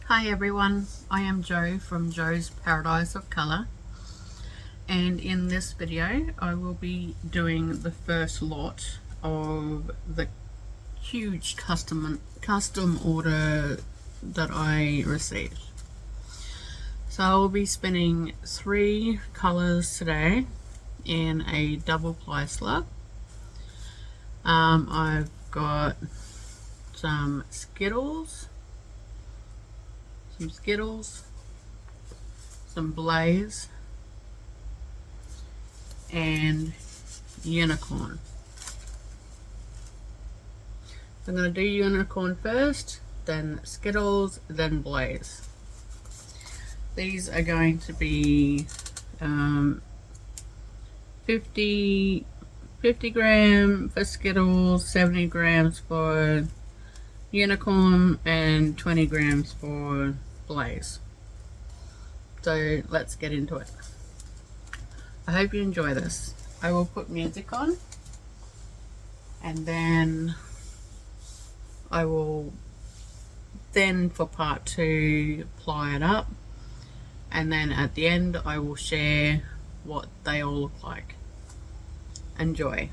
Hi everyone, I am Jo from Jo's Paradise of Colour, and in this video I will be doing the first lot of the huge custom order that I received. So I will be spinning 3 colours today in a double ply slub. I've got some Skittles, some Blaze, and Unicorn. I'm going to do Unicorn first, then Skittles, then Blaze. These are going to be 50 gram for Skittles, 70 grams for Unicorn, and 20 grams for Blaze. So let's get into it. I hope you enjoy this. I will put music on, and then I will for part 2 ply it up, and then at the end I will share what they all look like. Enjoy.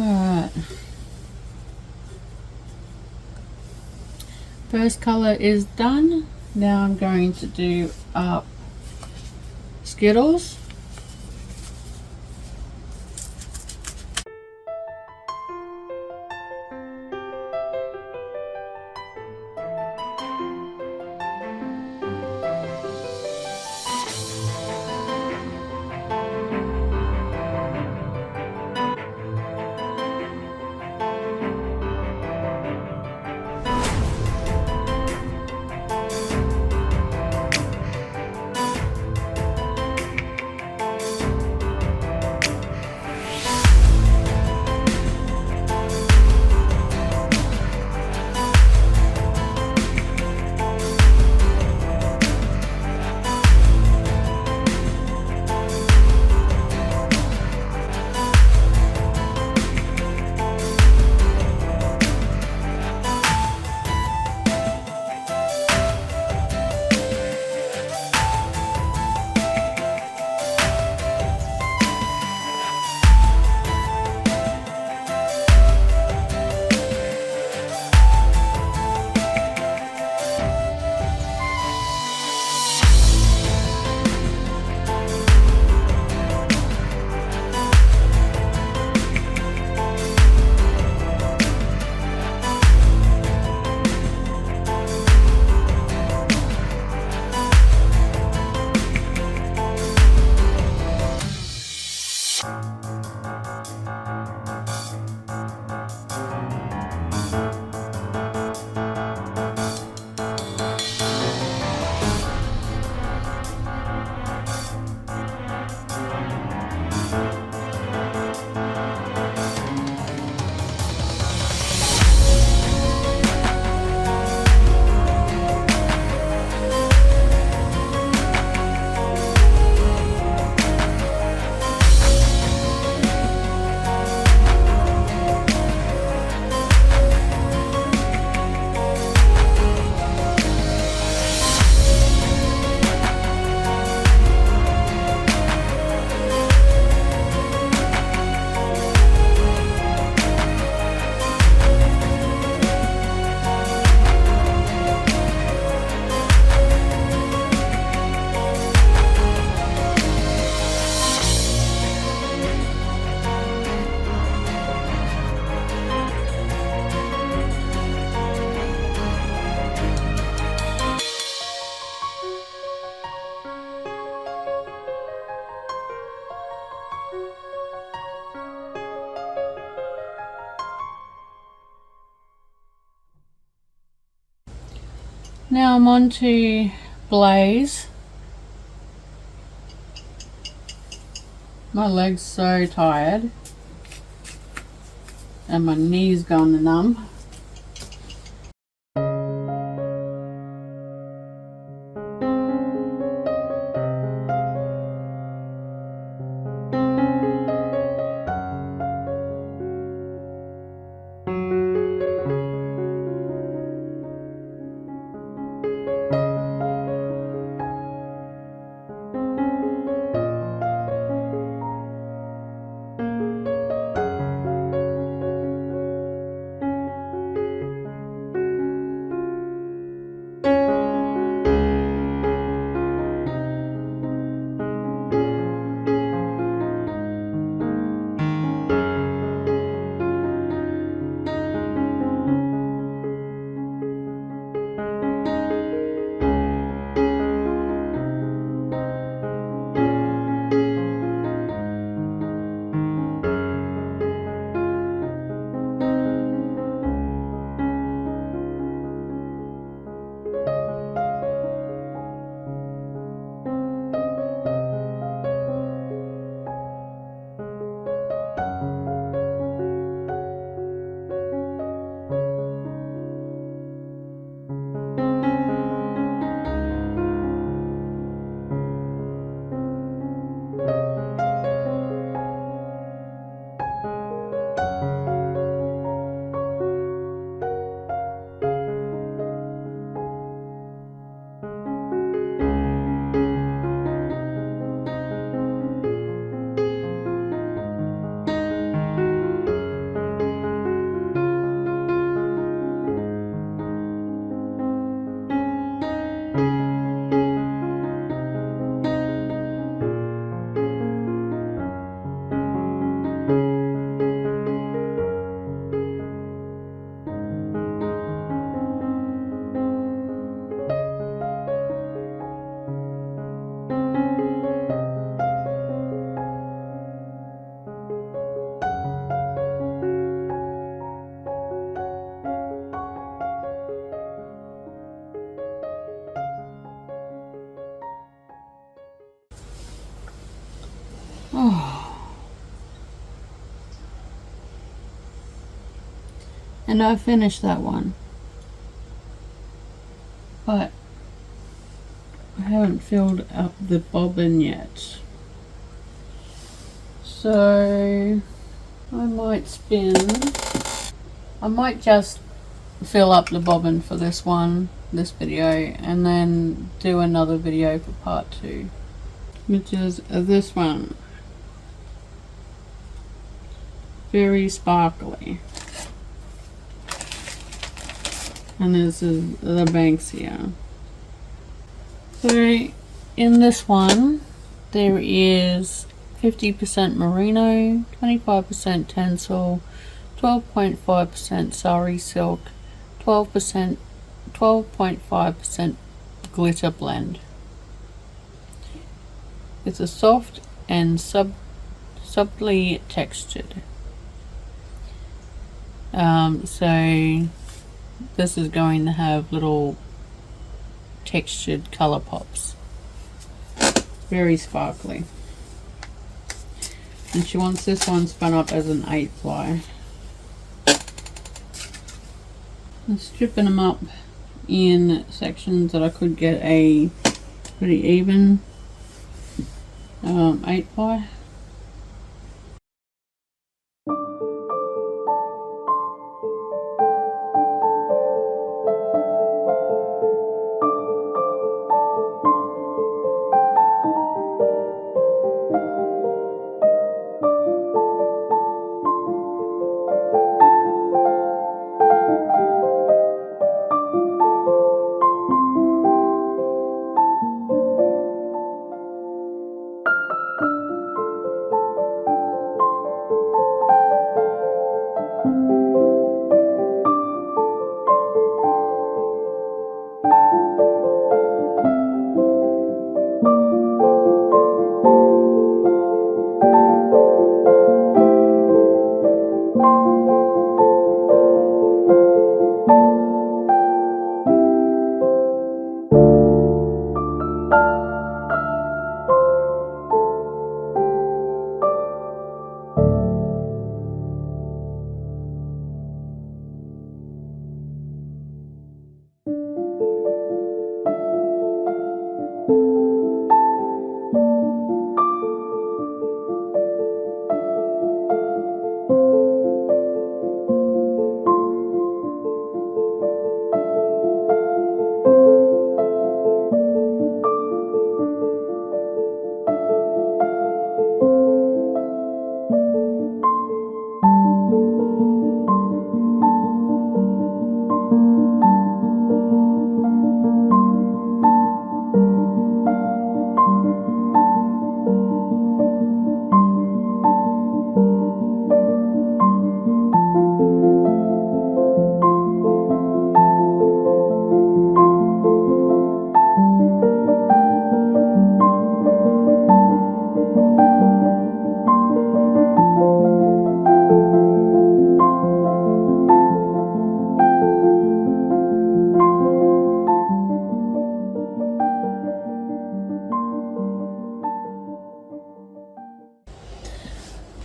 Alright, first colour is done. Now I'm going to do up Skittles. Now I'm on to blaze. My leg's so tired and my knees going numb. And I finished that one, but I haven't filled up the bobbin yet, so I might just fill up the bobbin for this video, and then do another video for part 2, which is this one. Very sparkly. And this is the Banksia. So in this one there is 50% merino, 25% tencel, 12.5% sari silk, 12.5% glitter blend. It's a soft and subtly textured. So this is going to have little textured color pops. Very sparkly. And she wants this one spun up as an 8-ply. I'm stripping them up in sections that I could get a pretty even 8-ply.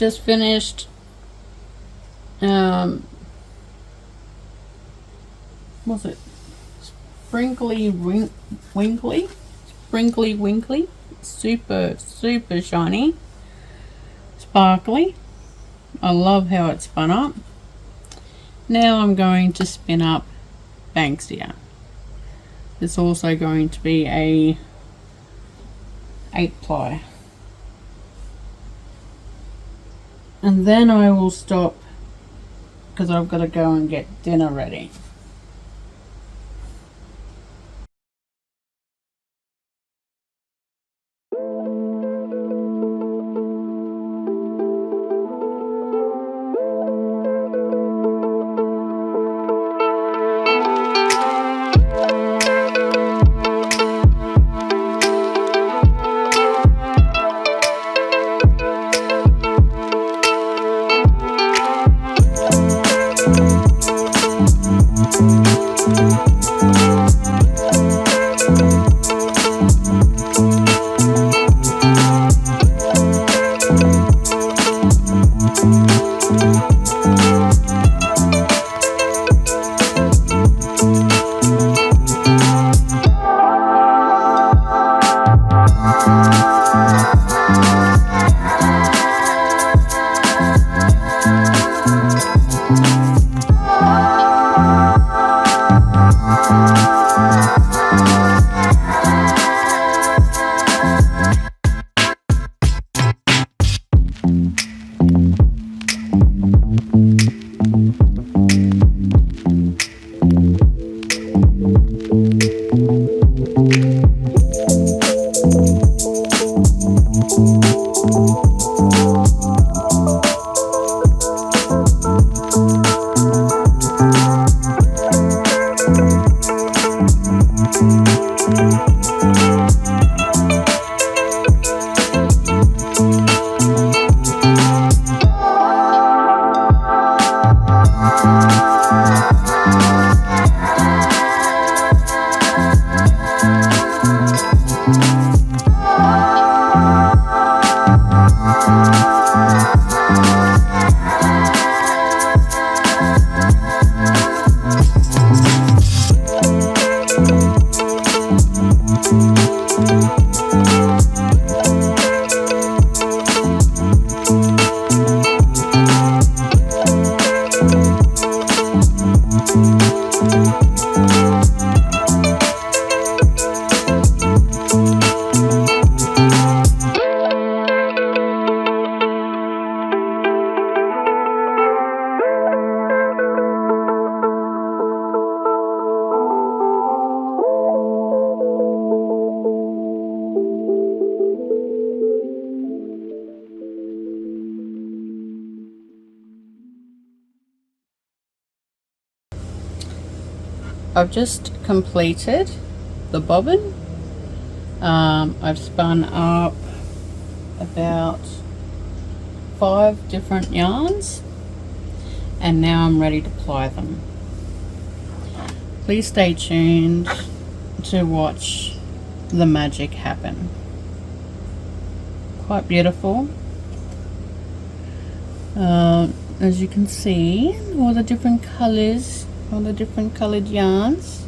just finished what's it? Sprinkly winkly, super shiny, sparkly. I love how it's spun up. Now I'm going to spin up Banksia. It's also going to be a 8-ply. And then I will stop because I've got to go and get dinner ready. I've just completed the bobbin. I've spun up about 5 different yarns and now I'm ready to ply them. Please stay tuned to watch the magic happen. Quite beautiful. As you can see, all the different colors, all the different colored yarns.